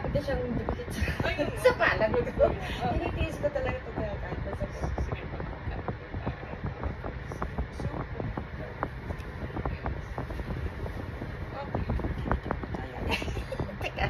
Pwede siyang dikit sa, Ayun. sa palad ko. Tinitiis ko talaga ito kaya kahit pa sa Sige po. Teka.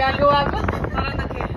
Gagawa ko. Parang nag-hit.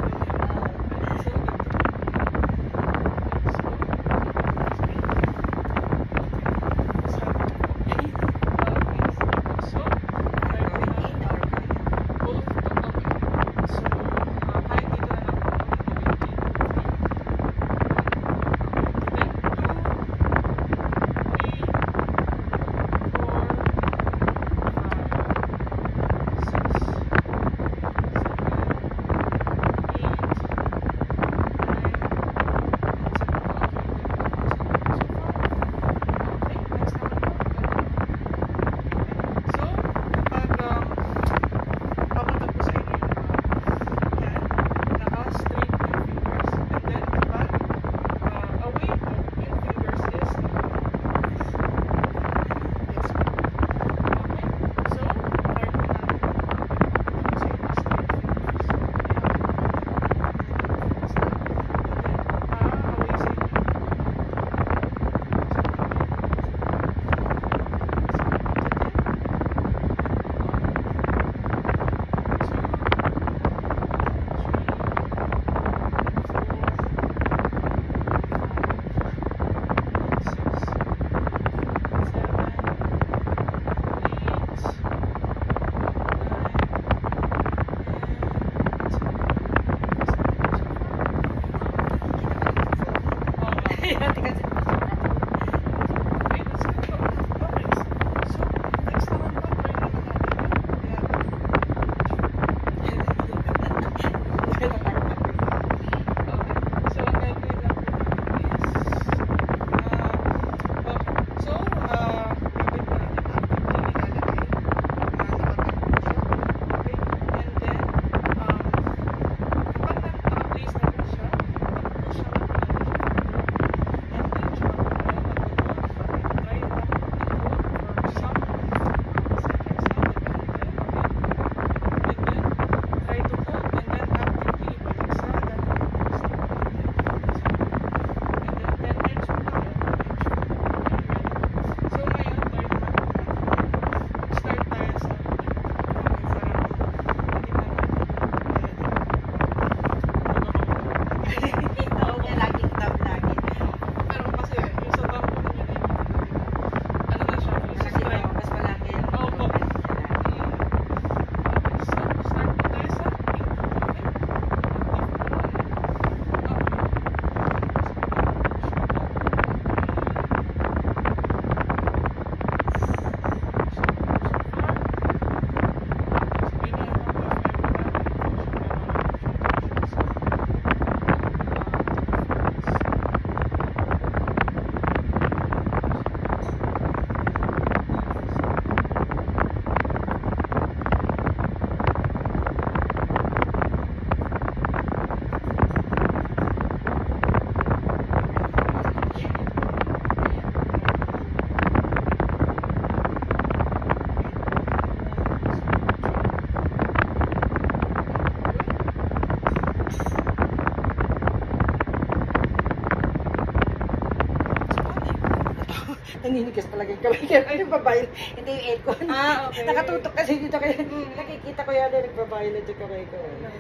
naninigas talaga yung kamay. Kaya nagbabayad. Hindi yung aircon. Ah, okay. Nakatutok kasi dito kaya nakikita ko yan na nagbabayad yung kamay ko. Okay.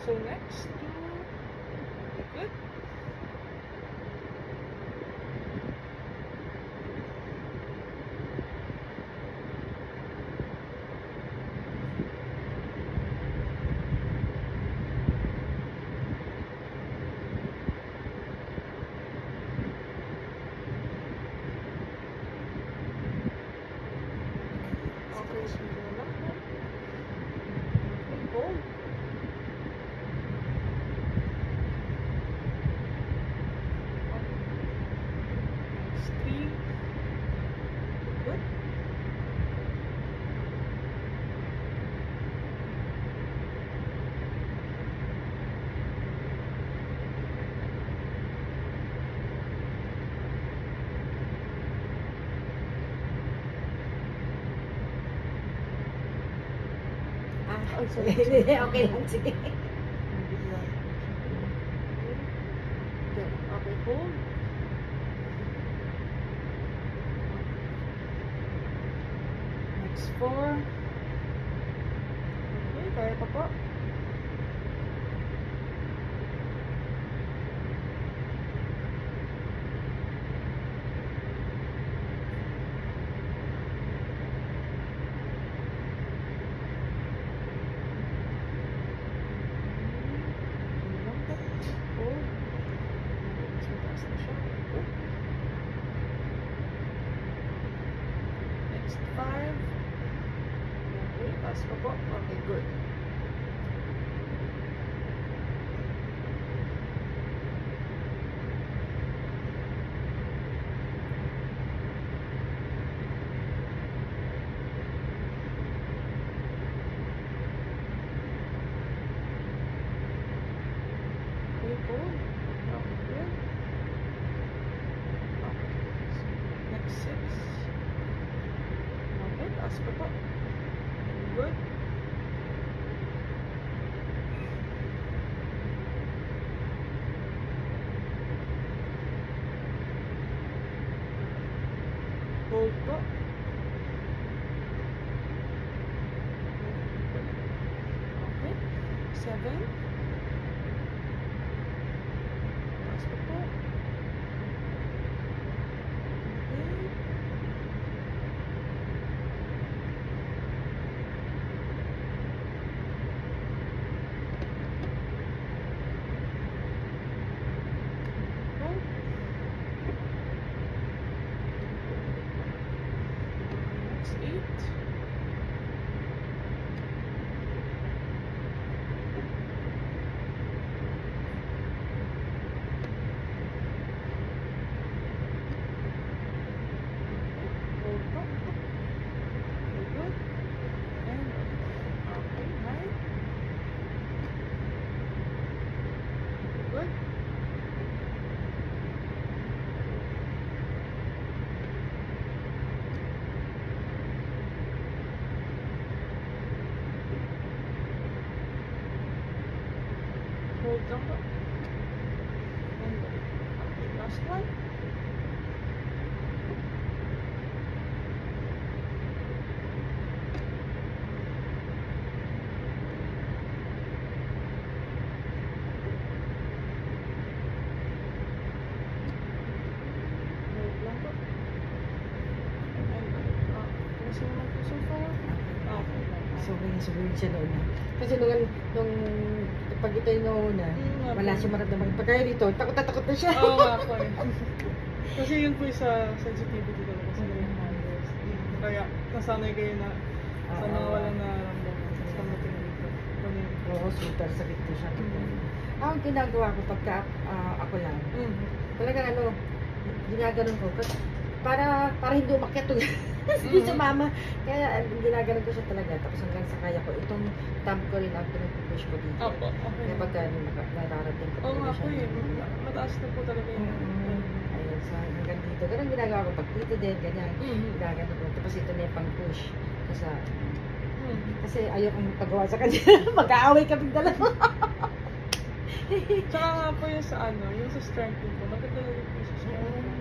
So next, good. Okay, siguro lang po. Okay, hold. Next, 3. Good. Okay lang, sige. Okay, hold. Next 4. Okay, kaya pa po. Next 5. Okay, taas pa po. Okay, good. Okay, hold. Okay, good. Okay. Next 6. Okay, taas pa po. Good. Hold po. Okay. 7. Taas pa po. Okay. Hold. Next 8. Hold po. Okay, good. And okay, 9. Good. Hold lang po. And okay, last one. Hold lang po. And kasi naman po so far. Okay lang. Sobrang siya noon. Kasi nung pag ito yung noona, wala siya maramdaman. Pagkaya dito, takot na takot na siya. Oo nga po eh. Kasi yun po yung sa sensitivity talaga sa mga numbers. Kaya nasanay kayo na sana walang nararamdaman. Tapos pagdating dito. Oo, super sakit na siya. Ang ginagawa ko pagka ako lang, talaga ginaganon ko. Para hindi umakyat to. Hindi sa mama. Kaya ginaganon ko siya talaga. Tapos hanggang sa kaya ko. Itong thumb ko rin ang pinag-push ko dito. Opo, okay. Kaya pagka nararating ko. Oo nga po siya. yun. Mataas na po talaga yun. Ayun, so hanggang dito. Ganun ginagawa ko. Pag dito din, ganyan. Ginaganon ko. Tapos ito na yung pang-push. Kasi ayokong pagawa sa kanya. Mag-aaway kami dalawa. Tsaka nga po yung sa yung sa strength din po. Maganda rin po sa strength.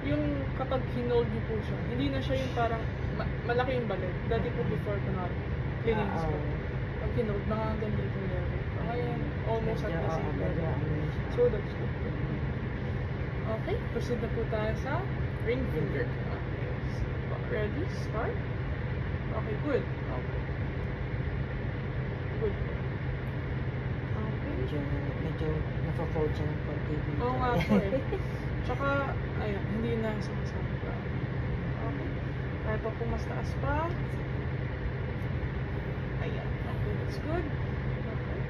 yung kapag hinold niyo po siya, hindi na siya yung parang malaki yung balit. Dati po before ko na cleanings ko. Pag hinold, nakahanggang dito yung level. Ngayon, almost at the same level. So that's good. Okay, proceed na po tayo sa ring finger. Okay. Ready? Start? Okay, good. Okay. Good. Okay. Medyo napo-fold siya ng konti. Oo nga po eh. Tsaka, ayun, hindi na sumasama pa. Okay. Kaya pa po mas taas pa. Ayan. Okay, that's good. Okay.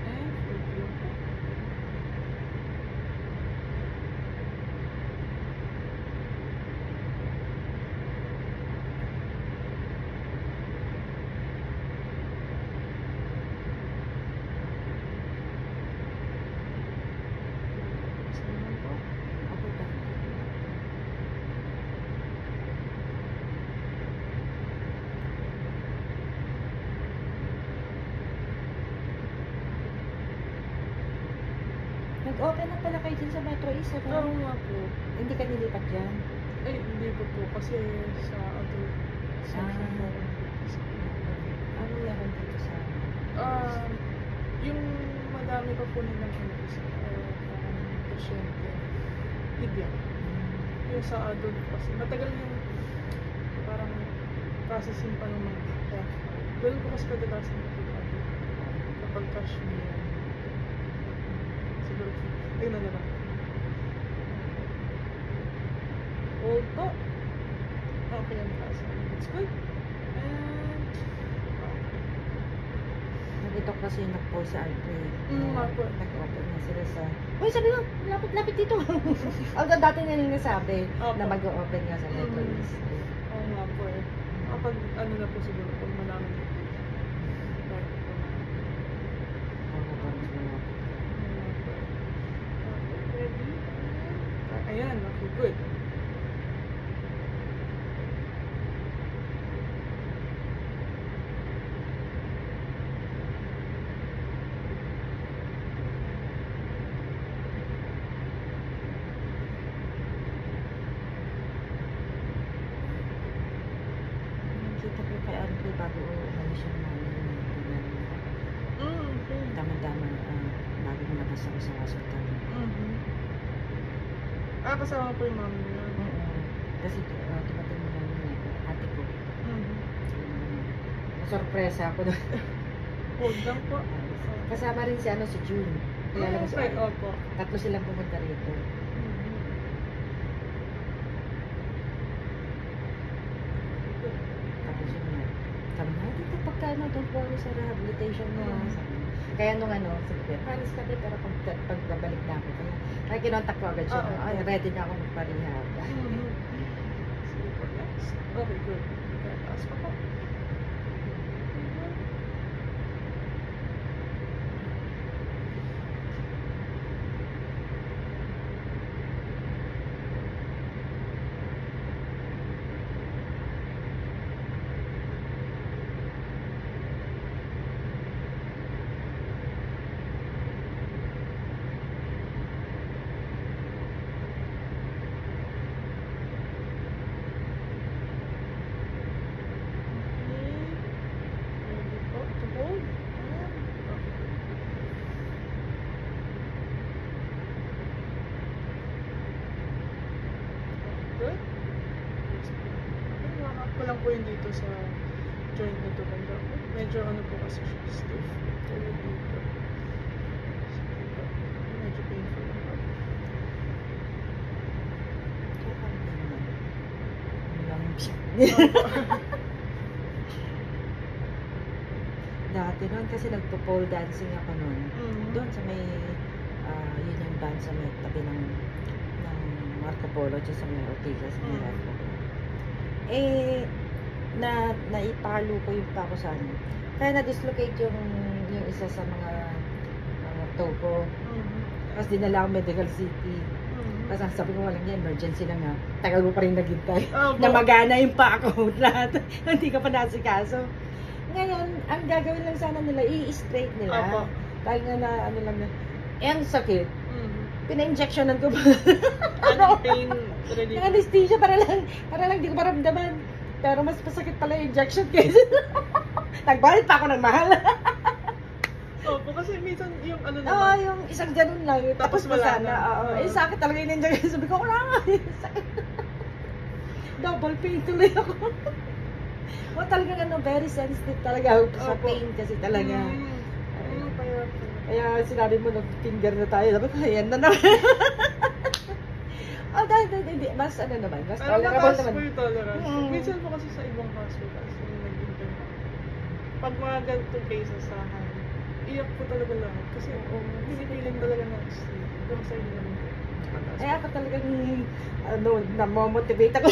And, good po. Nag-open na pala kayo dyan sa Metro East, ano? Oo nga po. Hindi ka nilipat dyan? Ay, hindi po po. Kasi sa other section po. Ano meron dito sa... Yung madami pa po nilang pasyente. Hidya. Yung sa adult kasi matagal yung parang processing pa ng mga staff. Ganun po kasi kadalasan ito adult. Kapag cash niya. Siguro, tingnan na lang. Hold po. Okay ang taas. It's good. And Nandito kasi nag-post sa Alpre. nga po. Nag-open na sila sa... Uy, sabi mo, lapit-lapit dito. Although dati na nila nasabi Opo. na mag-open nga sa Metro East. Oo nga po eh. Kapag ano na po siguro, pag malaman niyo po. Kahit po na. Oo, parang malapit. Okay, ready? Ayan, okay, good. Nakita ko kay Alpre bago umalis yung Okay. tama-tama bago lumabas ako sa hospital. Kasama po yung mami niya. Kasi tumating mo lang yung ate ko. Sorpresa ako doon. Hold lang po. Kasama rin si si June. Kilala mo si Okay, Al. opo. Tatlo silang pumunta rito. Tapos yun nga. Sabi na, dito pagkano, don't worry sa rehabilitation mo. Sabi niya. Kaya nung sabi ko, paris ka din, pero pagbabalik na ako. Kaya kinontak ko agad siya. Ay, ready na ako magpa-rehab. Sige po, next. Okay, good. Kaya taas pa po. Ready po to hold. Good. Iwanap ko lang po yun dito sa joint na to banda ko. Medyo ano po kasi siya, stiff. Kaya dito. Medyo painful lang po. Dati noon kasi nagpo-pole dancing ako noon. Doon sa may, yun yung band sa may tabi ng Marco Polo, dyan sa may Ortigas. Naipalo ko yung pa ako sa ano. Kaya na-dislocate yung isa sa mga toe ko. Tapos dinala ako Medical City. Tapos sabi ko, walang yan, emergency lang nga. Tagal mo pa rin naghintay. Na magana yung pa ako lahat. Hindi ka pa nasikaso. Ngayon, ang gagawin lang sana nila, i-straight nila. Dahil nga na, ano lang na, ang sakit. pina-injectionan ko ba? Anti-pain Yung reliever. anesthesia para lang di ko maramdaman. Pero mas masakit pala yung injection kaysa nagbayad pa ako ng mahal. Opo, kasi minsan yung ano Oo, naman. yung isang ganun lang. Tapos Tapos wala sana. na. Oo. Oo. Eh, sakit talaga yung injection. Sabi ko, wala nga. Sakit. Double pain tuloy ako. O talagang ano, very sensitive talaga ako sa Opo. pain kasi talaga. Kaya, Kaya sinabi mo, nag-finger na tayo. Sabi ko, ayan na naman. Oh, dahil, hindi. Mas ano naman, mas pero tolerable mataas naman. po yung tolerance. Mm. Minsan po kasi sa ibang hospitals, yung nag-intern ako, pag mga ganitong cases sa akin, iyak po talaga lang. Kasi pinipiling talaga na sleep. Pero sa inyo naman po. mataas Ay, po. ako talagang, ano, namomotivate ako.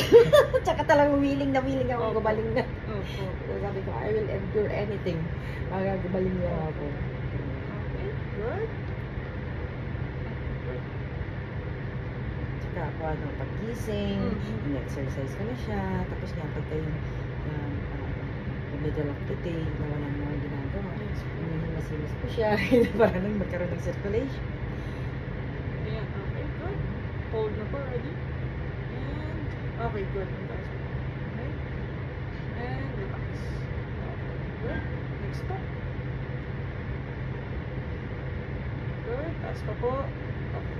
Tsaka talagang willing ako Opo. gumaling na. Opo. So, sabi ko, I will endure anything. Para gumaling niya ako. Okay, good. Tsaka ako, ano, pag-gising, Mhm. in-exercise ko na siya. Tapos nga, pagka yung, the middle of the day, na wala na akong ginagawa. Yes po. Hinihimas-himas ko siya para nang magkaroon ng circulation. Ayan, okay, good. Hold na po, ready? And, okay, good. Ang taas po. Okay. And relax. Okay, good. Next po. Good. Taas pa po. Okay.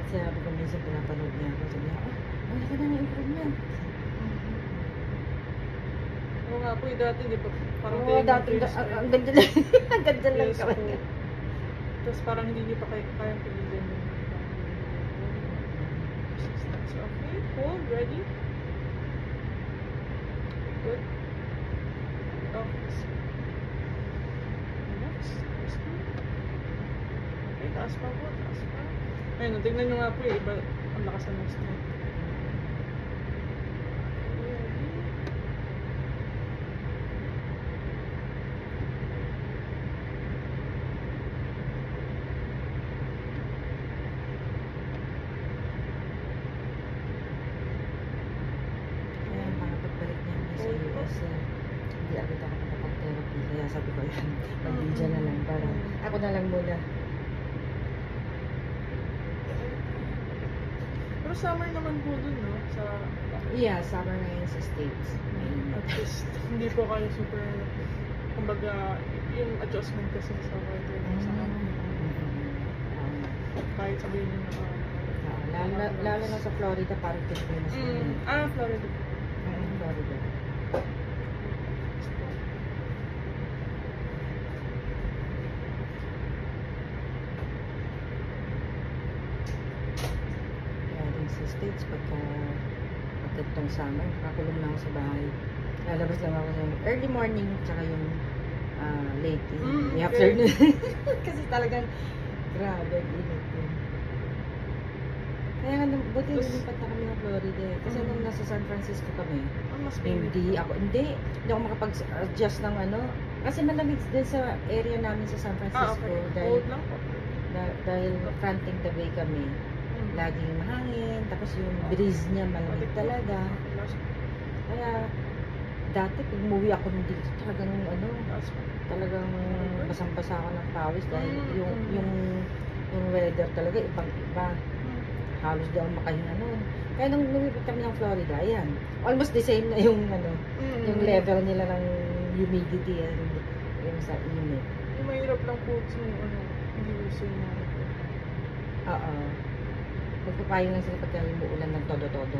Kasi sabi ko minsan pinapanood niya ako. Sabi niya, ang laki na ng improvement. Oo nga po, dati di ba parang Oo, dati, ang ganda lang. Ang ganda lang Yes kami. po. Tapos parang hindi niyo pa kaya pilitin yung resistance. Okay, hold, ready? Good. Okay, so. Relax. Relax po. Okay, taas pa po, taas pa. Ayun, tingnan nyo nga po yung iba, ang lakas ng stroke. Okay, ready? Kaya mga pagbalik niya sa US, hindi agad ako nakapag-therapy. Kaya sabi ko, yan, mag-India na lang. Para ako na lang muna. Pero summer naman po dun, no? Sa, Yeah, summer ngayon sa States. Mainit. at least, hindi po kayo super, kumbaga, yung adjustment kasi sa weather sa amin. Kahit sabihin nyo na, Lalo na sa Florida, parang Pilipinas. Florida. Florida. Kaya din sa States, pagka itong summer, nakakulong na ako sa bahay. Lalabas lang ako ng early morning, tsaka yung late in the Okay. afternoon. Kasi talagang grabe, init yun. Kaya nga, buti lumipat na kami ng Florida eh. Kasi nung nasa San Francisco kami, Mas mainit. hindi ako makapag-adjust ng ano. Kasi malamig din sa area namin sa San Francisco. Okay. Dahil, Hold lang po. dahil fronting the bay kami. Laging mahangin, tapos yung breeze niya malamig talaga. Kaya dati pag umuwi ako nung dito, talagang ano, talagang basang-basa ako ng pawis dahil yung weather talaga ibang-iba. Halos di ako makahinga noon. Kaya nung lumipat kami ng Florida, ayan, almost the same na yung ano, yung level nila ng humidity and yung sa init. Yung mahirap lang po yung ano, hindi uso yung mga ito. Oo. Magpapayo lang sila pagka yung muulan ng todo-todo.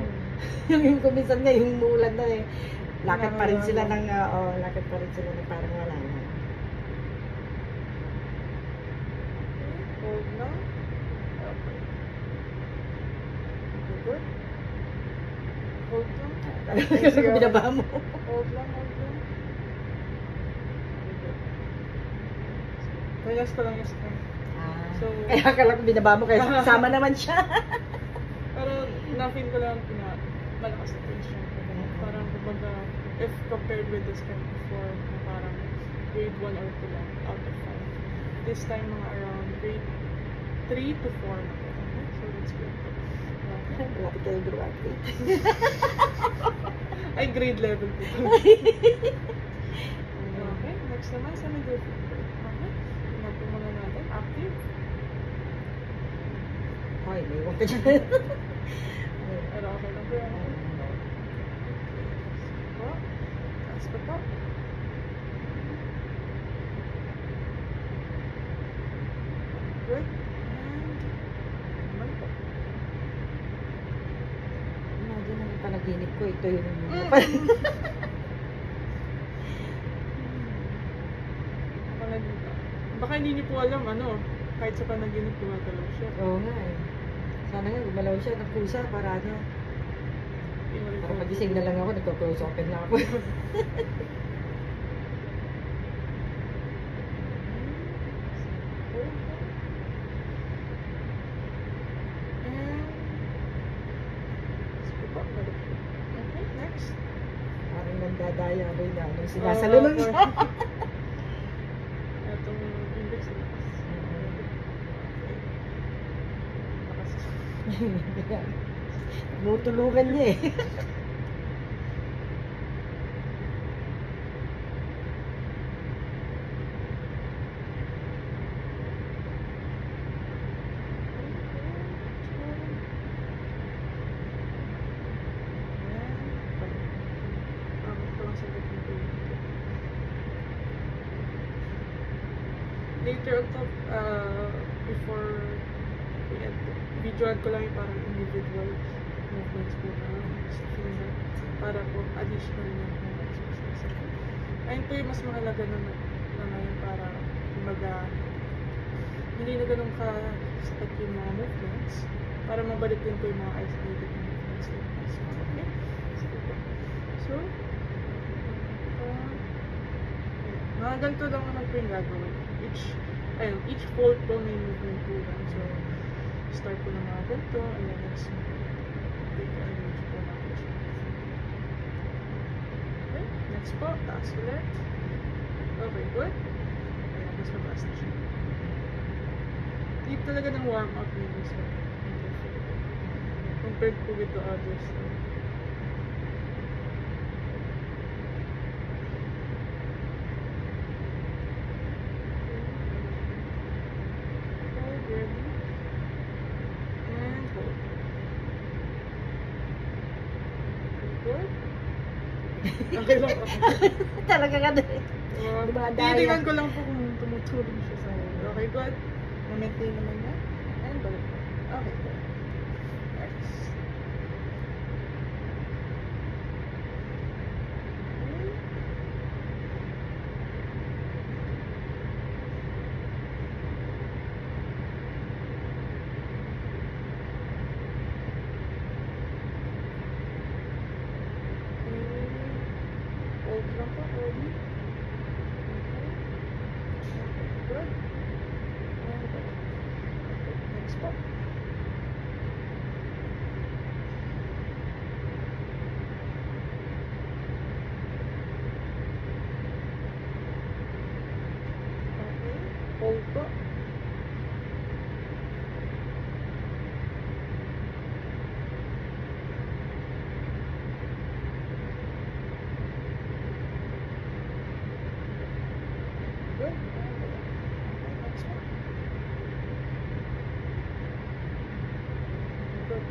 yung kuminsan nga yung muulan na eh. Lakad pa rin sila ng, lakad pa rin sila ng parang wala na. Hold lang. Okay. Okay, good. Hold lang. Kasi kung binaba mo. Hold lang, hold lang. Okay, good. Relax pa lang yung skin. So, Kaya akala ko binaba mo, kaya sama naman siya. pero na-feel ko lang na malakas na tension. Parang kumbaga, if compared with this time before, na parang grade 1 or 2 lang out of 5. This time mga around grade 3 to 4 na po. So that's good. Yeah. Malapit kayo graduate. Ay, grade level po. Next naman sa middle finger. Okay. Tingnan po muna natin. Active. Hoy, may iwan ka dyan. Pero okay lang po yan. Po. Taas pa po. Good. And naman po. Imagine naman panaginip ko, ito yung Baka hindi niyo po alam, kahit sa panaginip gumagalaw siya. Oo nga eh. Sana nga, gumalaw siya ng pusa para ano. Para pagising na lang ako, nagko-close open na ako. Okay, next. Parang nandadaya rin na nung sinasalunod siya. Itong index lakas. Lakas. Tinutulungan niya eh. Later on top, before we end, videoan ko lang yung parang individual movements po na sa finger para po additional na movements. Ayun po yung mas mahalaga na ngayon para hindi na ganun ka sakit yung mga movements para mabalik din po yung mga isolated movements. Okay? Sige po. So, mga ganito lang naman po yung gagawin. Each fold po may movement po lang. So, start po ng mga ganito, and then next take arrange po natin siya. Okay, next po, taas ulit. Okay, good. Ayan, mas mataas na siya. Deep talaga ng warm-up nito sa compared po with the others. Okay lang ako. Talaga ka din. Tinitingnan ko lang po kung tumutulong siya sa akin. Okay, good. Na-maintain naman niya. And balik po. Okay, good. Next. Hold lang po, ready? Okay. Good. And go. Okay, next po. Okay, hold po. Good. Okay, next one. Good.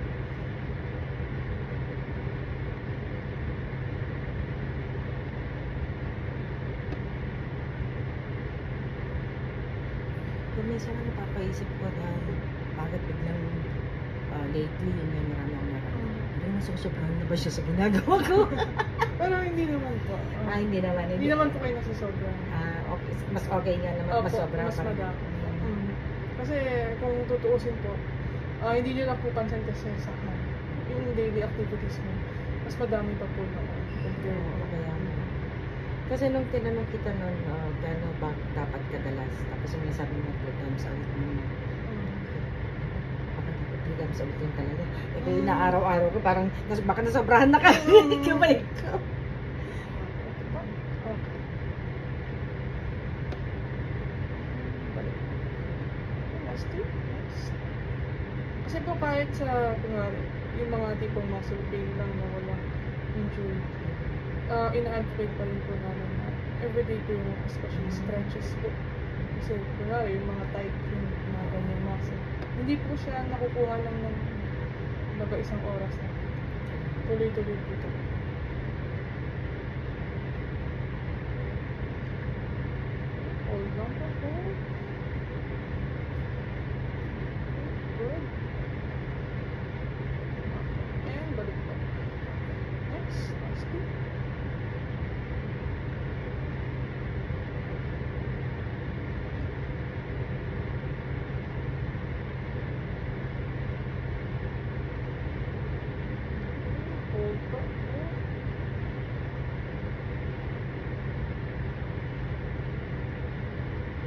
Kung minsan nga napapaisip ko na bakit biglang lately yun yung marami akong nararamdaman. Pero nasusobrahan na ba siya sa ginagawa ko? Pero hindi naman po. Hindi naman. Hindi naman po kayo nasasobra. Okay, mas okay nga naman, mas sobra. Mas madami. Kasi kung tutuusin po, hindi nyo lang po pansin kasi sa yung daily activities mo, mas madami pa po na Kasi nung tinanong kita nun, gano'n ba dapat kadalas? Tapos yung nasabi mo 2 times a week mo. Baka dapat 3 times a week yun talaga. Ito yung inaaraw-araw ko, parang baka nasobrahan na ka. Kamalik ko. Kasi po kahit sa, kunwari, yung mga tipong muscle pain lang na walang injury, ina-advocate pa rin po namin na everyday po yung especially stretches po. Kasi kunwari yung mga tight yung mga ganyan muscle. Hindi po siya nakukuha lang ng baga isang oras na. Tuloy-tuloy po ito. Hold lang po po. Good. And balik po. Next, last two. Hold po.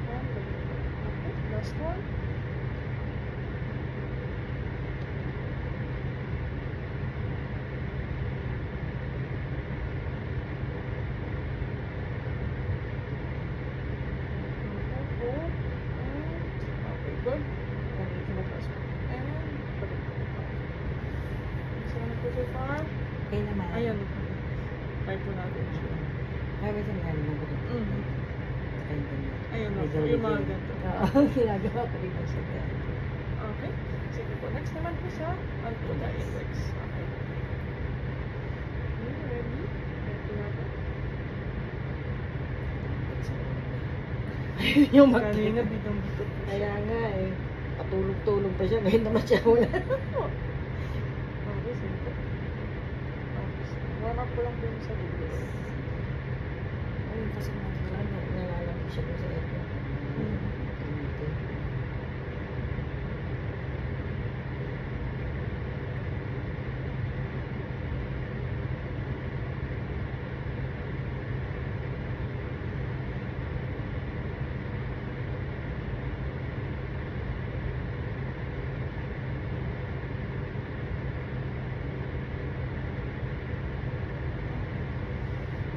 And balik po. Okay, last one. Okay, good. And you can adjust po. And balik po. So, ano po so far? Okay naman. Ayan. Try po natin siya. Ay, may sinabi na ko. Mm. Ay, ganyan. Ayun na po, Medyo yung mga medyo. ganito. Oo, ginagawa ko rin siya. Okay. Sige po. Next naman po sa Alpodiet legs. Okay. Ready? Ready na po. Yung Kanina magkano. bitong-bito po siya. Kaya nga eh. Patulog-tulog pa siya. Ngayon naman siya wala. Okay, sige po. Okay. Warm up ko lang po yung sa video. Ayun kasi nalalang ko siya doon sa airport.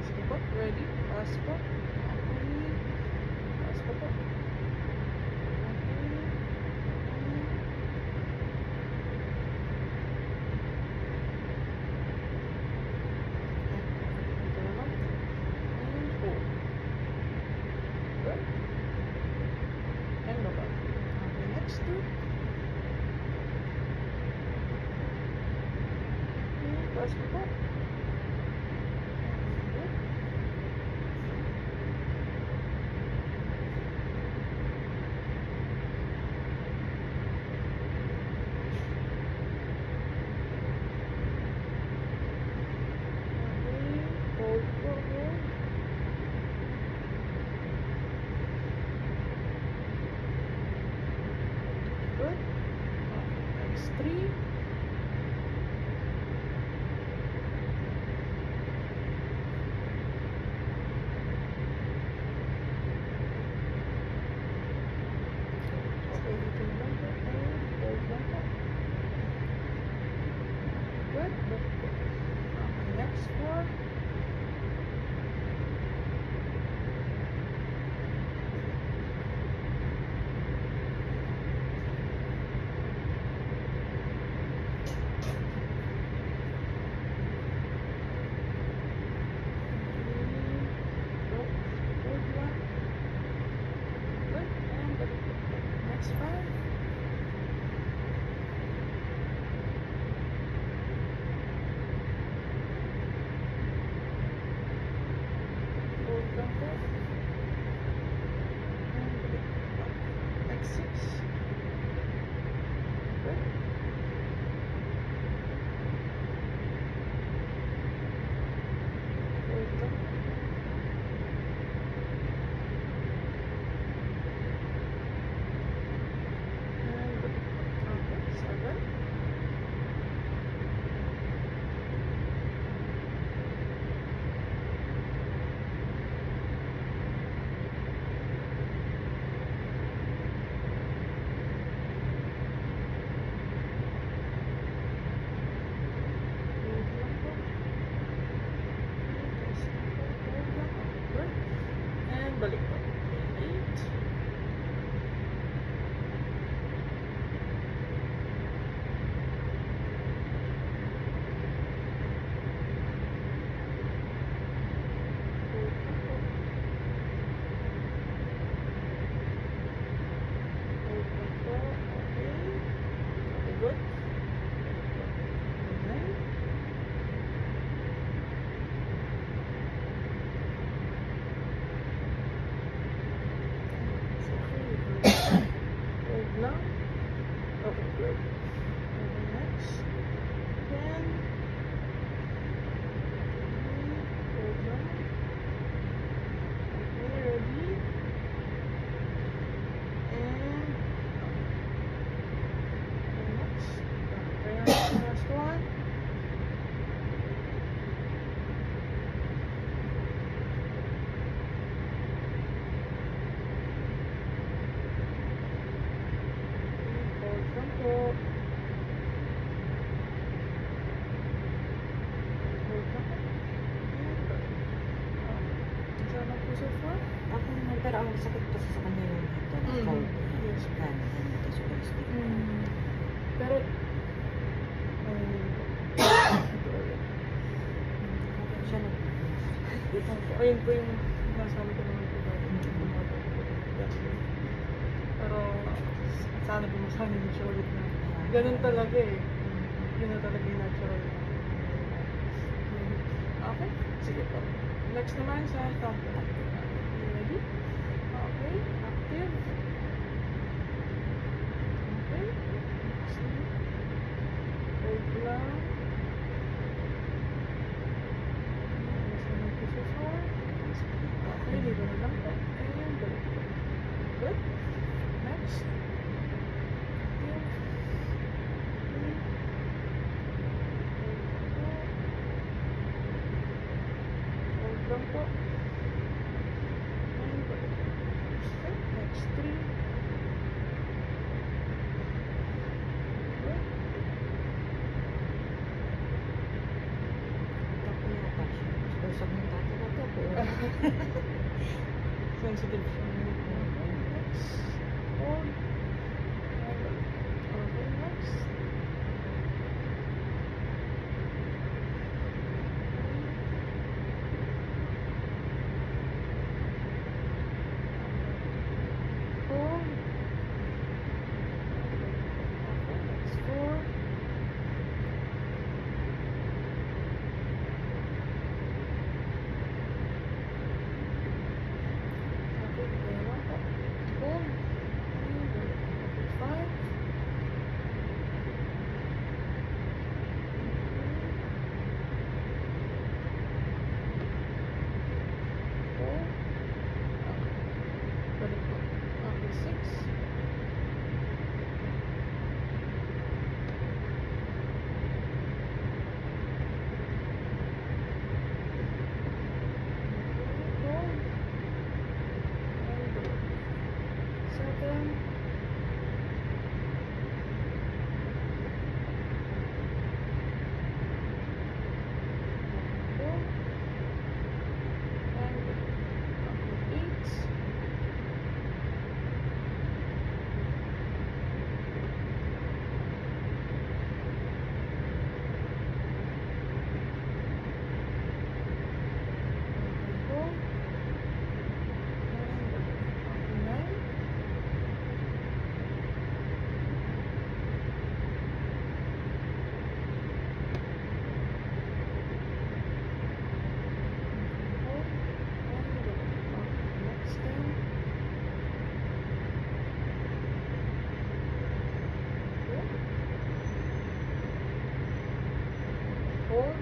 Sige po. Ready? Pass po. Okay. Pass po po. Okay. Ito naman. And hold. Good. And baba. Okay, next two. Okay, pass po po. Good. Okay, hold po, hold. Good. Okay, next three. Okay, dito naman po. And hold lang po. Good. Back po. Okay, next four. Hold lang. Good. And balik po. Next five. Hold lang po. And balik po. Next six. Good. Hold lang. And balik po. Okay, seven. Hold lang po. Guys, hold lang. Good. And balik po. Eight. Hold lang po. pero ang sakit kasi sa kanya yung dito, na cold. Yes. Yan, ito super stick. Pero, Siya na. ayun po yung nasabi ko naman po dati. Pero, sana po masanay din siya ulit na. Ganun talaga eh. Yun na talaga yung natural. Okay, sige po. Next naman sa thumb. You ready? Okay, active. Okay, next naman. Hold lang. Next naman po sa 4. Okay, dito na lang po. And balik po. Good. Next. Active. Hold lang po. And balik po. Okay, next 3. Good. Tapos niya pa siya. Busog ng tato po. Sensitive siya. Okay, next. Hold. And balik. Okay, next. Hold. Okay, next 4. Okay, dalawa po. Hold. And balik. Okay, 5. Hold. Okay. Balik po. Okay, 6. Hold. And balik. 7. Hold. And balik. Okay, 8. Hold. And balik. Okay, 9. Hold. And balik. Okay, next 10. Good. Hold.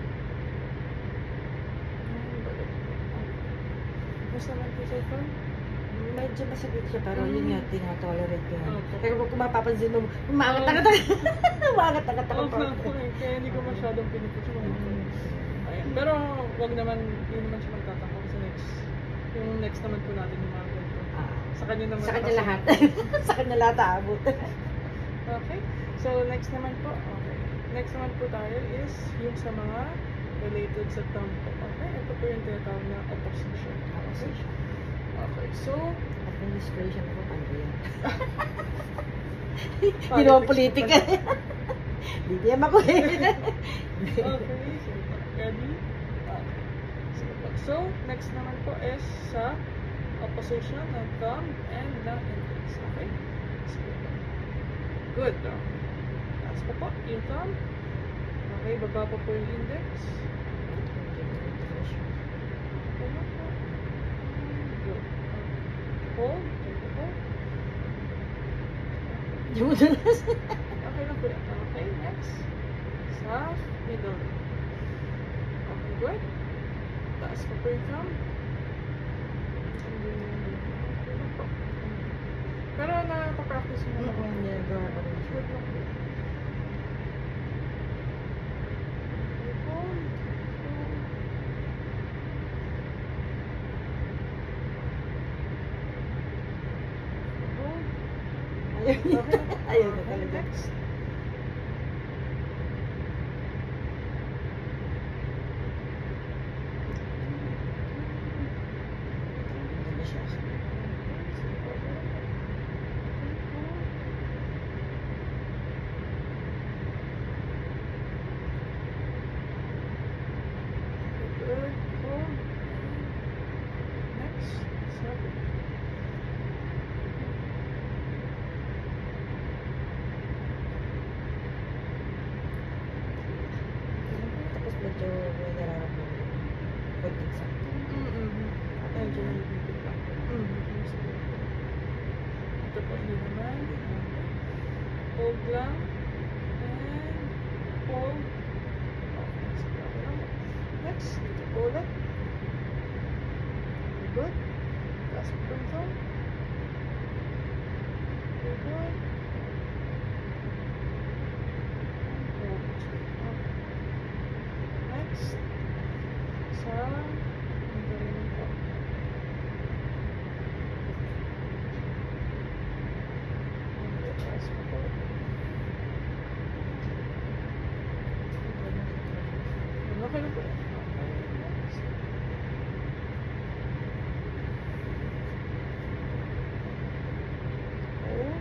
And balik. Okay. Basta naman po sa phone. Medyo masakit siya, pero yun nga, tinatolerate ko yan. Opo. Kaya kung mapapansin mo, umangat-angat umangat-angat ako Oo, pa. kaya hindi ko masyadong pinipush mo. Ayan. Pero wag naman, hindi naman siya magtatakot sa next. Yung next naman po natin yung mga ganito. Sa kanya naman. Sa kanya lahat. Sa kanya lahat aabot. Okay. So next naman po. Okay. Next naman po tayo is yung sa mga related sa thumb po. Okay. Ito po yung tinatawag na opposition. Okay. Okay. So, Administration ko, ano yan? Hindi naman politika. BBM ako eh. okay. Sige po. Ready? Okay. Sige po. So, next naman po is sa opposition ng thumb and ng index. Okay? Sige po. Good. Okay. Taas pa po yung thumb. Okay, baba pa po yung index. Okay na po. Good. Hold. Take hold. Yung dulas. Okay na po yan. Okay, next. Sa middle. Okay, good. Taas pa po yung thumb. Okay na po. Pero napapractice mo na po. Ginagawa ko rin siya. Good na po. Okay, hold. Hold. Ayaw niya. Okay na po. Ayaw na Okay, talaga. next. Ano siya? Hold lang. And hold. Okay, sige, okay lang. Next, dito po ulit. Very good. Taas po yung thumb. Very good. And hold. Okay. Next. Isa. Ang galing po. Okay, taas po po. Okay na po. Okay, next. Hold.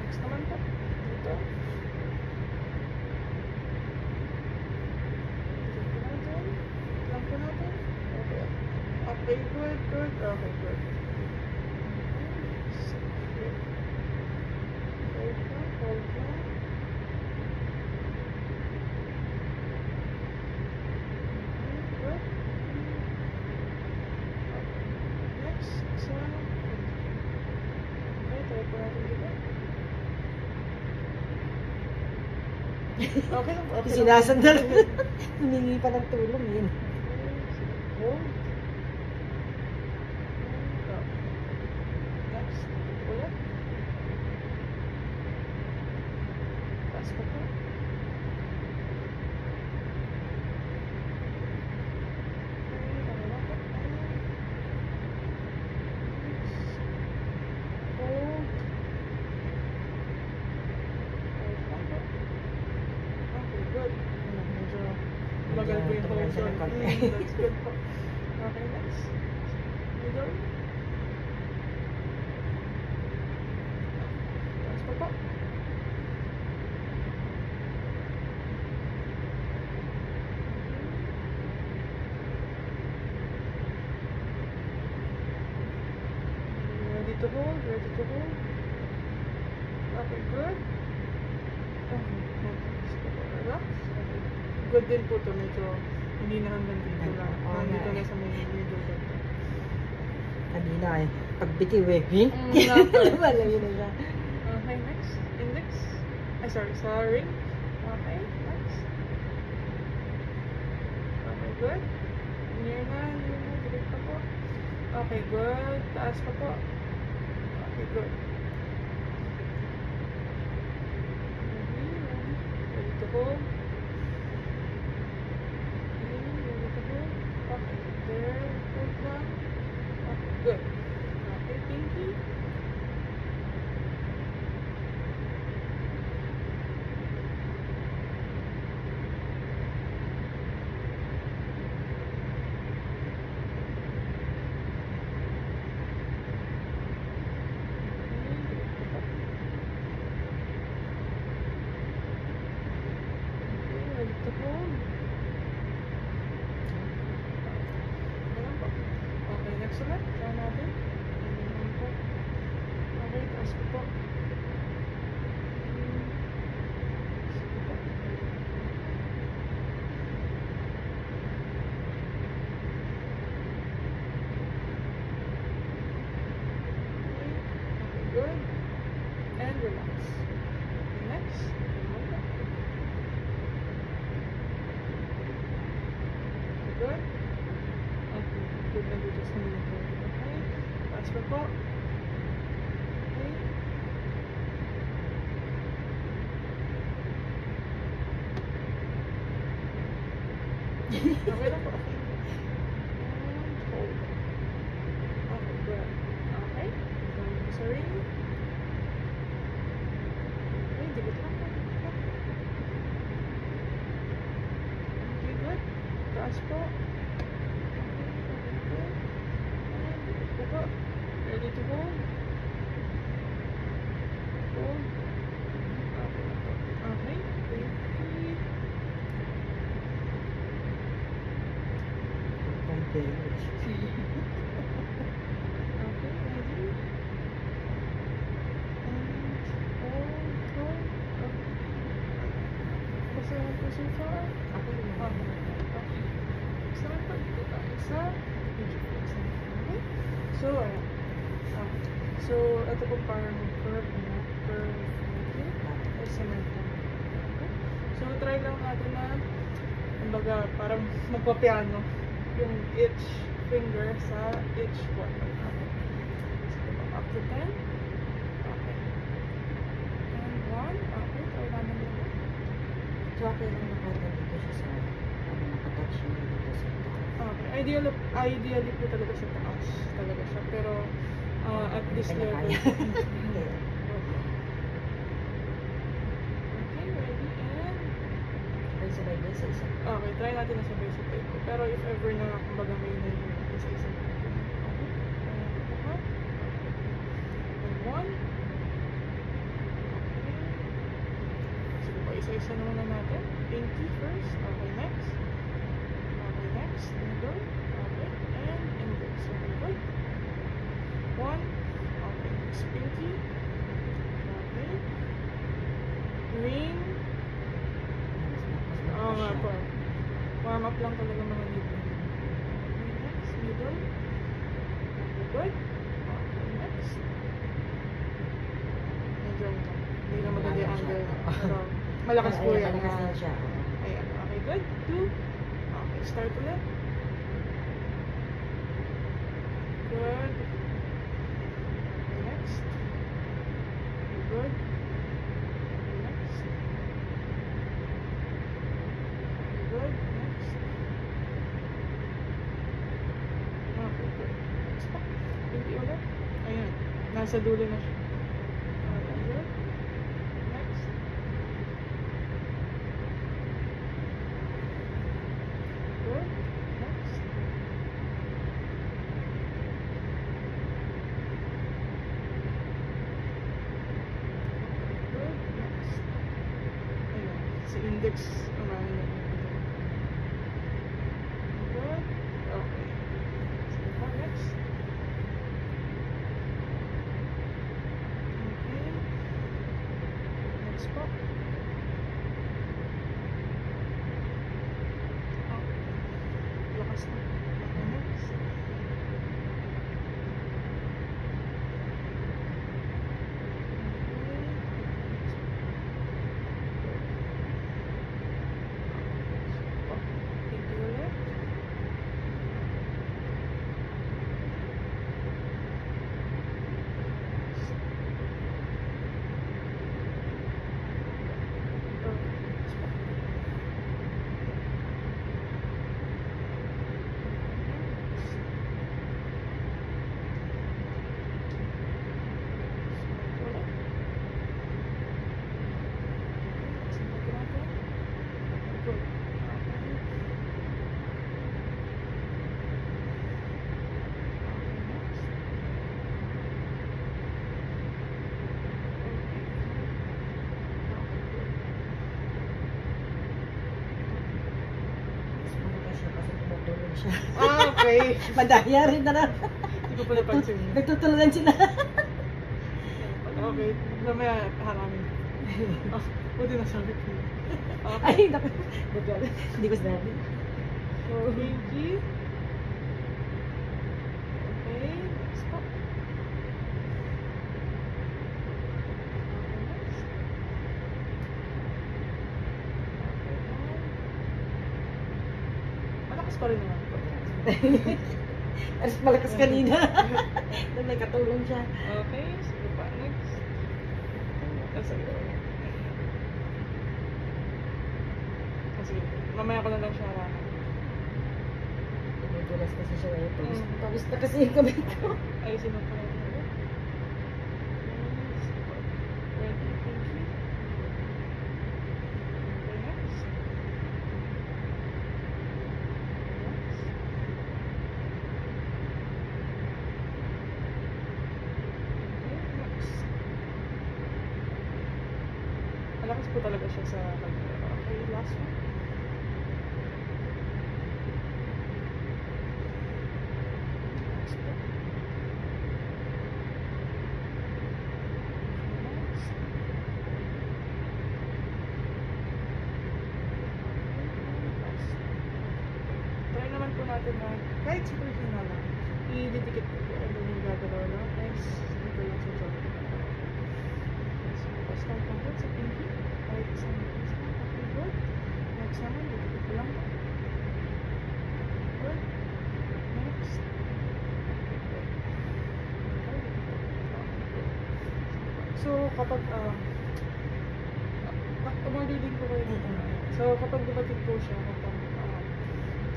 Next naman po. Dito. Dito natin. Lang po natin. Okay. Okay, good, good. Okay, good. Sige. Hold lang, hold lang. Good. Okay. Next, isa. Okay, try po natin dito. Okay lang, okay lang. Sinasandal. Humingi pa ng tulong yun. Hold. Next, ulit. Taas pa po. Hold. Okay, good. Medyo magal po yung hold. Tumagal siya ng konti. That's good po. Okay, next. Middle. Taas pa po. Ready to hold, ready to hold. Okay, good. Okay, hold. Sige po, relax. Okay. Good din po to, medyo hindi na hanggang dito lang. Oo nga Nandito eh. na sa may middle belt. Kanina eh. Pagbitiw eh. Okay. Malayo na siya. Okay, next. Index. Ay, sorry, ring. Okay, next. Okay, good. Near na. Direct pa po. Okay, good. Taas pa po. Okay, good. Ready to hold. Okay, ready to hold. Okay, there. Hold lang. Okay, good. Okay, pinky. Okay, next ulit. Try natin. Okay, taas ko po. Sige po. Okay, good. And relax. Okay, next. Okay, good. Okay, good na dito sa middle. Okay, taas pa po. Okay. Okay lang po. Okay. And hold. Okay, good. Okay. Going to sa ring. Okay, dikit lang po. Dikit lang. Okay, good. Taas po. Okay, good. And dikit po po. Ready to hold. Hold. Okay lang po. Okay. Thank you. Okay. Okay, ready? And hold. Okay. Basta naman po so far. Ako yun. Okay. Basta naman po. Dito tayo sa video flex. Okay? So, ayan. Okay. So, ito po parang curve na. Curve here. Or cement lang. Okay. So, try lang natin na kumbaga, parang magpa-piano yung each finger sa each button. Okay. So, up to 10. Okay. And 1. Okay, try namin yun. So, okay lang nakadito siya sa, nakatouch siya dito sa taas. Okay. Ideally po talaga sa taas talaga siya. Pero, at this Kanya level. kaya. Okay, ready? And Ay, sabay-sabay sa isa. okay, try natin na sabay-sabay ko. Pero if ever na kumbaga may nahihirap isa-isa natin. Okay. Try natin lahat. And 1. Okay. Sige po, isa-isa naman na natin. Pinky first. Okay, next. Okay, next. Middle. Okay. And index. Okay, good. 1. Okay, next pinky. Okay. Ring. Oo nga po. Warm up lang talaga mga dito. Okay, next. Middle. Okay, good. Okay, next. Medyo hindi na maganda yung angle. Pero malakas po yan. Malakas na siya. Ayan. Okay, good. 2. Okay, start ulit. Good. Okay, next. Okay, good. Okay, next. Okay, good. Next. Okay, good. Next pa. Hindi ulit. Ayan. Nasa dulo na siya. Okay, good. Next. Good. Next. Good. Next. Ayan. Si index. Umano na yun. Good. Okay. Sige pa. Next. Okay. Next po. Okay. Lakas na. Okay, next. Thank you ulit. Malakas siya kasi tumutulog siya. Okay. Madaya rin na lang. Hindi ko pa napansin yun. Nagtutulunan sila. Okay. Mamaya haramin. Ah, buti na sabi ko. Okay. Ay, naku. Hindi ko sinabi. So, pinky. Okay. Next po. Okay, next. Okay, one. Malakas pa rin naman po. Mas malakas kanina. Doon may katulong siya. Okay. Sige pa. Next. Sige po. Sige. Mamaya ko na lang siya haramin. Tumutulas kasi siya ngayon. Mm. Pawis na kasi yung kamay ko. Ayusin mo pa rin. Ready? Pinky. Okay, next. Next. Okay, next. Malakas po talaga siya sa kanya. Okay, last one. Next po. Next. Last. Try naman po natin na kahit super hina lang, ididikit ko po and then yung gagalaw lang. Next. level lang sa jaw. So, start natin sa pinky. Kahit isang isa. Okay, good. Next naman, dito ko lang. Good. Next. So, kapag umorder din po kayo dito. So, kapag dumating po siya, kapag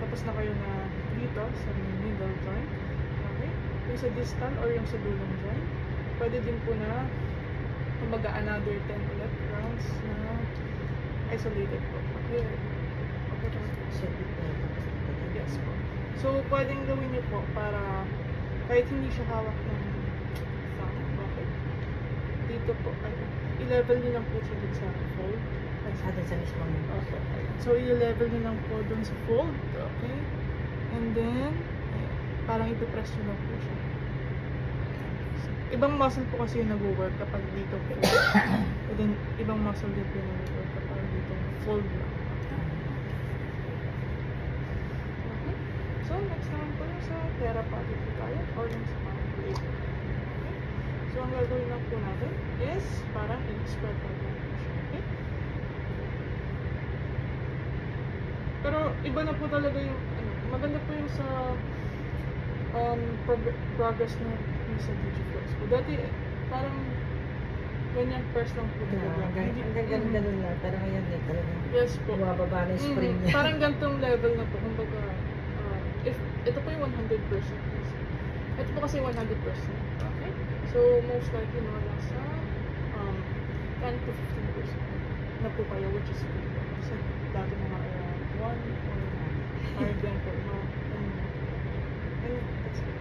tapos na kayo na dito sa middle joint, okay? Yung sa distal or yung sa dulong joint, pwede din po na kumbaga another 10 ulit rounds na isolated po. Okay? Yes po. So, pwedeng gawin niyo po para kahit hindi siya hawak ng thumb, okay? Dito po, i-level niyo lang po siya dun sa fold. Atin sa mismong. Okay. So, i-level niyo lang po dun sa fold, okay? And then, parang ipipress niyo lang po siya. Ibang muscle po kasi yung nag-work kapag dito po. And then, ibang muscle din po yung nag-work kapag dito fold lang. Okay? So, next naman po yung sa therapeutic po tayo or yung sa plate. Okay? So, ang gagawin lang po natin is parang i-spread out lang po siya. Okay? Pero, iba na po talaga yung, maganda po yung sa progress na yung sa Digiflex po. Dati, parang ganyan first lang po talaga. Hanggang ganun lang. Pero ngayon talaga. Yes po. Bumababa na yung spring niya. Parang gantong level na po. Kumbaga, if ito po yung 100%. Ito po kasi 100%. Okay? So, most likely mga nasa 10 to 15% na po kayo, which is good. Kasi dati mga 1 or 5 lang po. And that's good.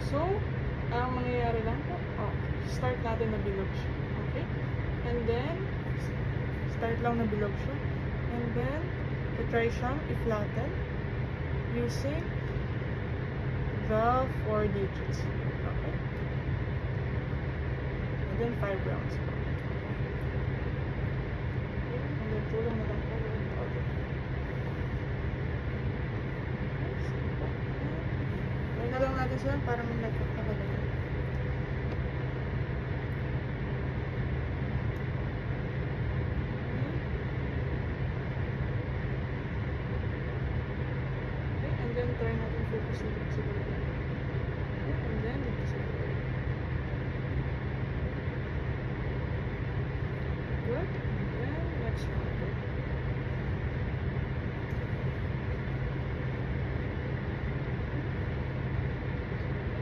So, ang mangyayari lang po, start natin na bilog siya. Okay? And then, start lang na bilog siya. And then, try siyang i-flatten using the 4 digits. Okay? And then, 5 rounds po. Okay? And then, tulong na lang po yung order. Gawin na lang natin sila para may nagpap na kagaya. Okay, and then try natin focus na dito sa balikan. Okay, and then dito sa balikan. Good, and then next one. Okay.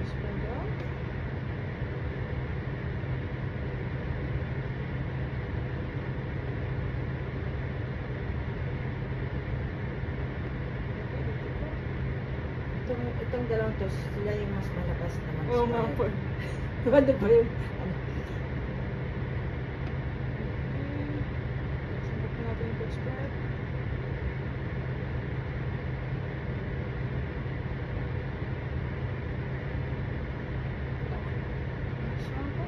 Spread out. Itong dalawang to, sila yung mas malakas naman. Oo nga po. Ano pa yung, Sambot natin yung foot spread. Next one po.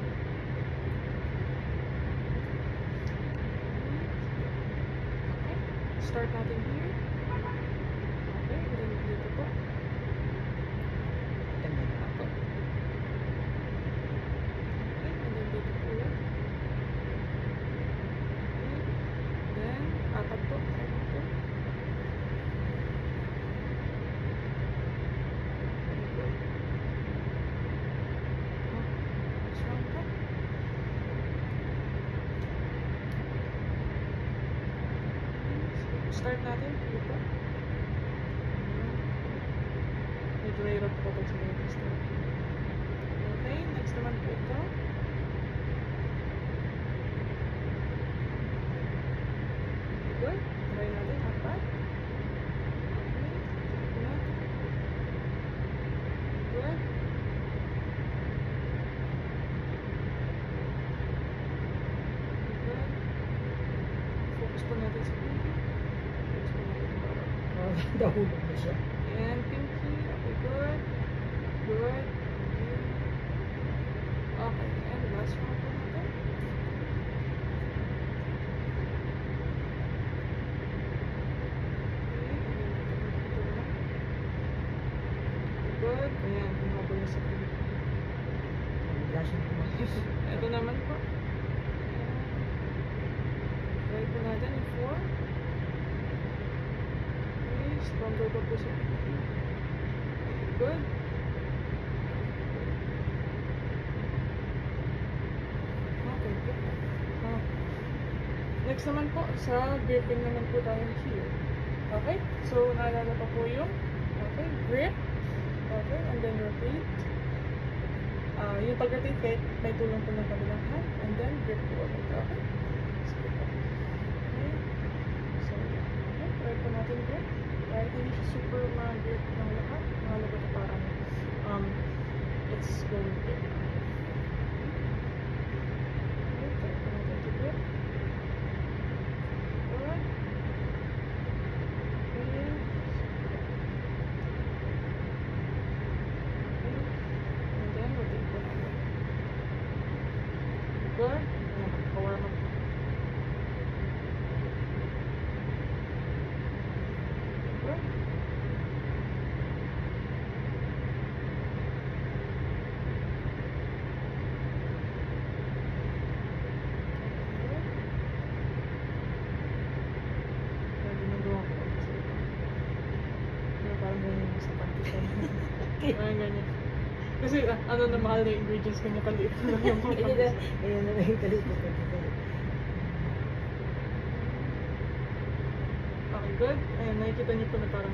Okay. Start natin here. Okay, and then dito po. Apo. Okay, and then dito po ulit. Okay. Then, apat po. Try mo po. Very good. Next one po. Start natin dito. Medyo mahirap po kapag sa mga start. Okay, next naman po ito. Good. Try natin apat. Okay. Good. Good. Good. Focus po natin sa pinky. Focus po natin sa bawat. dahulog na siya. And pinky. Okay, good. Good. Okay. Okay, and last one po natin. Ikaw pa po sa good. Okay, good. Next naman po, sa gripping naman po tayo here. Okay? So, naalala pa po yung grip. Okay, and then rotate. Yung pag-rotate kahit may tulong po ng kabilang hand. And then grip po ulit. Okay? Sige po. Okay. So, okay, try po natin grip. Kahit hindi siya super ma-grip ng lahat. Mahalaga po parang it's going good. Okay, try po natin to grip. Alright. Okay. And then rotate po natin. Good. Ayan, magpawarm up. Good. Pwede nagawa ko. Pero parang ganyan yung sa pantisan. Parang ganyan. Kasi ano na mahal na ingredients kanya kaliit lang yung mga pantisan. Ayan na yung kalikot ko dito. Okay, good. Ayan, nakikita niyo po na parang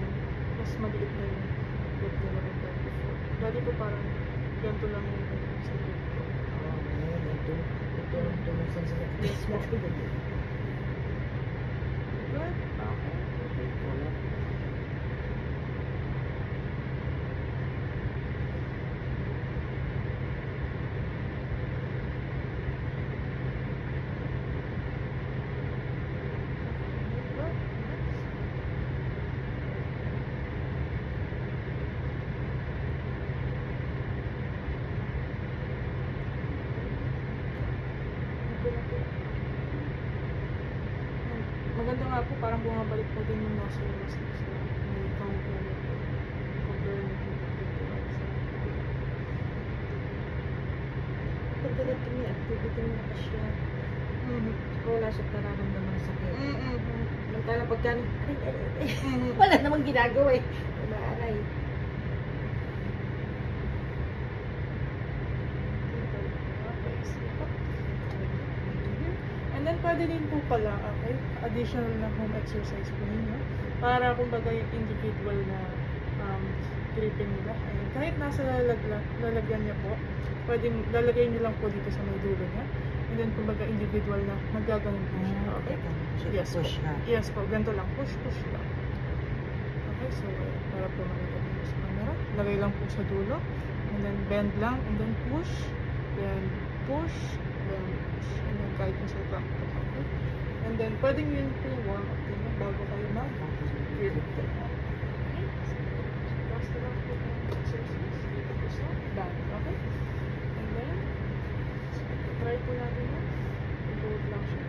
mas maliit na yung good na naman tayo before. Dati po parang ganito lang yung sa good ko. Oo, ngayon, ito ang tulusan sa Yes, po. natin. Good. Okay. Okay po ulit. Good. Maganda nga po, parang bumabalik po din yung muscle muscle sa may counter na po. Compare na po dito sa Pag ganito may activity mo na siya, wala siya nararamdaman ng sakit. Samantala pagka, wala namang ginagawa eh. Umaaray. Okay, sige po. And then pwede din po pala, okay, additional na home exercise po ninyo para kumbaga yung individual na gripping nila. Ayun. Kahit nasa lalagyan niya po, pwedeng lalagay niyo lang po dito sa may dulo niya. And then kumbaga individual na magaganon po siya. Okay? Yes po. Push ha. Yes po, ganito lang. Push lang. Okay, so para po makita niyo sa camera. Lagay lang po sa dulo. And then bend lang. And then push. Then push. Then push. And then kahit yung sa clamp po. Okay? And then pwedeng yun po yung warm up din bago kayo mag-grip. Okay? So, basta lang po yung exercise. Dito po sa back. Okay? And then, try po natin yun. I-hold lang siya.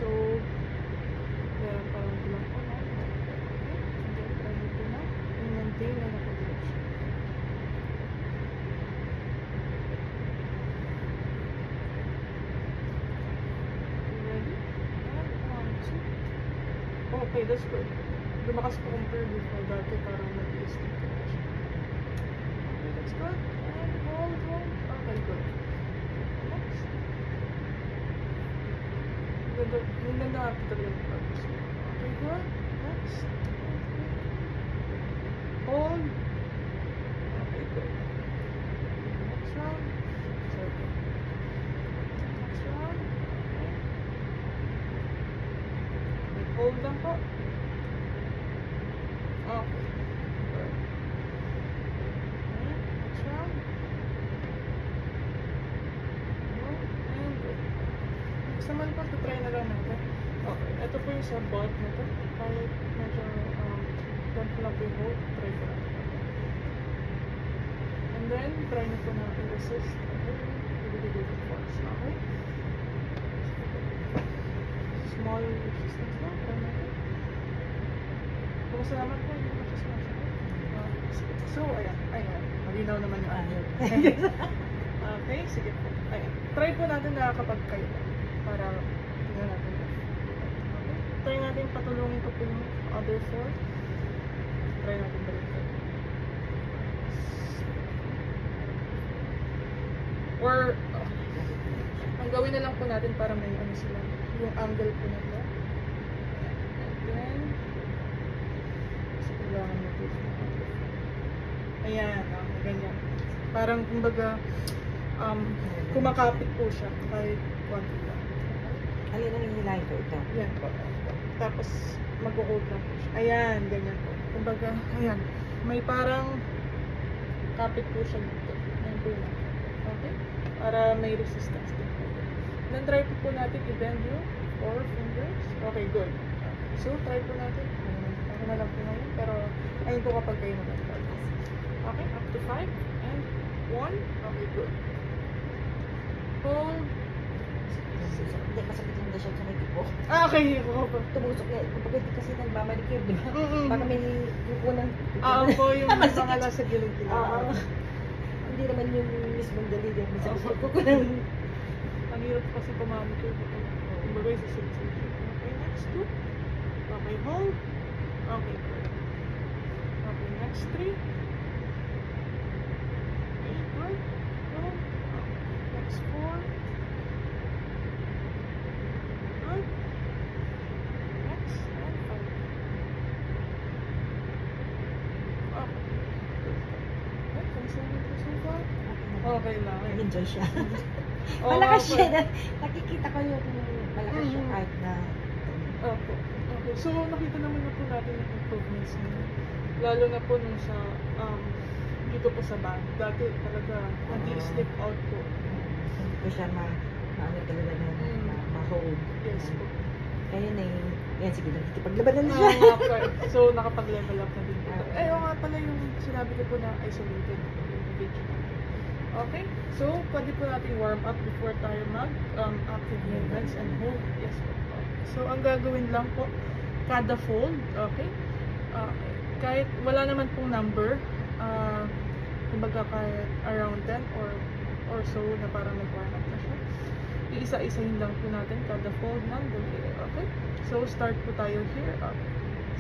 So, parang lang po na. Okay? And then, try nyo po na. I-maintain na nakagulog siya. You ready? And 1, 2. Okay, that's good. Lumakas po compare before dati parang nag-i-stick ko na siya. Okay, that's good. And hold. Okay, good. Next. Yung ganda nga po talaga yung pag-gusto. Okay, good. Next. Hold. Okay, good. Next round. Circle. Next round. Okay. Hold lang po. Okay. Good. Okay. Next round. Hold. And good. Next naman po, try na lang natin. Okay. Ito po yung sa butt na ito. Kahit medyo ganito lang po yung hold. Try po natin. Okay. And then, try na po natin resist. Okay. Ibigay force. Okay. Small resistance lang. Try natin. Kumusta naman po? Hindi naman siya sumasakit. So, ayan. Malinaw naman yung akin. Okay, sige po. Ayan. Try po natin na kapag kayo para tingnan natin. Okay. Try natin patulungin ko po yung other four. try natin baliktad. Or, ang gawin na lang po natin para may ano sila, yung angle po na ito. And then, kasi kailangan na po siya. Ayan, okay, ganyan. Parang, kumbaga, kumakapit po siya kahit konti lang. Alin ang hinihilahin ko ito? Yan po. Tapos, mag-hold lang po siya. Ayan, ganyan po. Kumbaga, ayan. May parang kapit po siya dito. Yan po yun. Okay? Para may resistance din po. Then, try po natin i-bend yung 4 fingers. Okay, good. So, try po natin. Ako na lang po ngayon. Pero, ayun po kapag kayo naman. Okay, up to 5. And 1. Okay, good. Hold. Hindi, masakit lang na siya sa may tipo. Ah, okay. Okay. Tumusok niya. Kapag hindi kasi nagmamanicure, di ba? Baka may kukunan. Po yung mga nasa gilid-gilid. Hindi naman yung mismong dalili. Masakit kukunan. Ang hirap kasi pumamicure dito. Kumbaga yung sensation. Okay, next 2. Okay, hold. Okay, good. Okay, next 3. Okay, good. Hold. Okay, next 4. Good. Next, and 5. Okay. Good. Kamusta naman po so far? Okay lang. Enjoy siya. Oo, Malakas okay. siya. Nakikita ko yung malakas siya kahit na Opo. Okay. So, nakita naman na po natin yung improvements niya. Lalo na po nung sa, dito po sa band. Dati talaga, nag-slip out po. hindi ko siya ano talaga na ma-hold. Yes po. Kaya na yan, sige lang. Paglabanan na siya. Okay. So, nakapag-level up na din po. Eh, oo nga pala yung sinabi ko po na isolated yung video natin. Okay. So, pwede po natin warm up before tayo active movements and hold. Yes po. So, ang gagawin lang po, kada fold, okay? Kahit wala naman pong number, kumbaga kahit around 10 or so na parang nag-warm up na siya. Iisa-isahin lang po natin kada fold ng daliri, okay? So, start po tayo here, okay?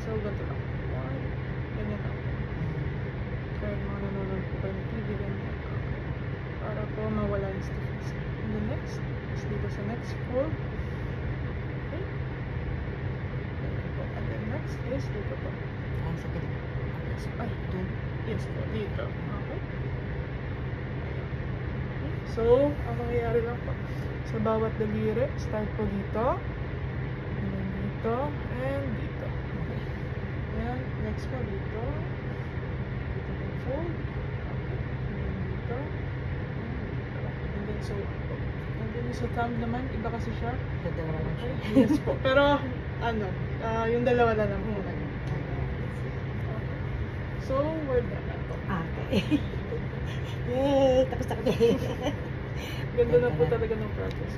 So, ganito lang. 1, ganyan lang. Kaya mga nanonood po kayo ng TV, ganyan. Okay. Para po mawala yung stiffness. And the next, is dito sa next fold. Okay? Ganyan po. And then next is dito po. Ay, sa pilit. Ay, yes po, dito. Okay? Ayan. Okay. So, ang mangyayari lang po, sa bawat daliri, start po dito. And then dito, and dito. Okay. Ayan, next po dito. Dito po fold. Okay. And then dito. And dito. And then so, and then sa thumb naman, iba kasi siya. Sa dalawa lang siya. Yes po. Pero, ano, yung dalawa na lang po. So, we're done na po. Okay. Yay! Tapos na kami. Ganda na po talaga ng process.